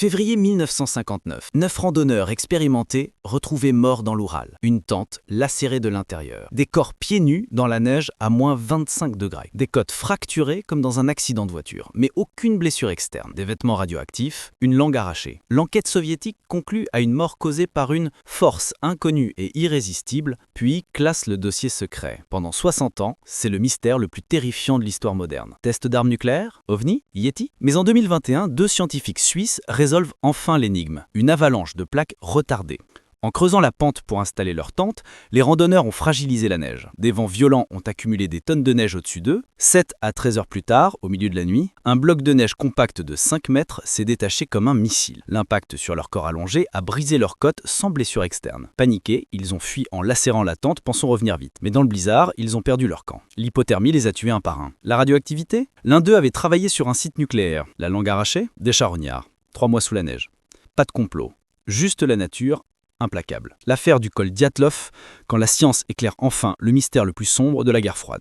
Février 1959. 9 randonneurs expérimentés retrouvés morts dans l'Oural. Une tente lacérée de l'intérieur. Des corps pieds nus dans la neige à moins 25 degrés. Des côtes fracturées comme dans un accident de voiture, mais aucune blessure externe. Des vêtements radioactifs, une langue arrachée. L'enquête soviétique conclut à une mort causée par une force inconnue et irrésistible, puis classe le dossier secret. Pendant 60 ans, c'est le mystère le plus terrifiant de l'histoire moderne. Test d'armes nucléaires? OVNI? Yeti? Mais en 2021, deux scientifiques suisses résolvent enfin l'énigme, une avalanche de plaques retardées. En creusant la pente pour installer leur tente, les randonneurs ont fragilisé la neige. Des vents violents ont accumulé des tonnes de neige au-dessus d'eux. 7 à 13 heures plus tard, au milieu de la nuit, un bloc de neige compact de 5 mètres s'est détaché comme un missile. L'impact sur leur corps allongé a brisé leur côte sans blessure externe. Paniqués, ils ont fui en lacérant la tente, pensant revenir vite. Mais dans le blizzard, ils ont perdu leur camp. L'hypothermie les a tués un par un. La radioactivité? L'un d'eux avait travaillé sur un site nucléaire. La langue arrachée? Des charognards. 3 mois sous la neige. Pas de complot. Juste la nature, implacable. L'affaire du col Dyatlov, quand la science éclaire enfin le mystère le plus sombre de la guerre froide.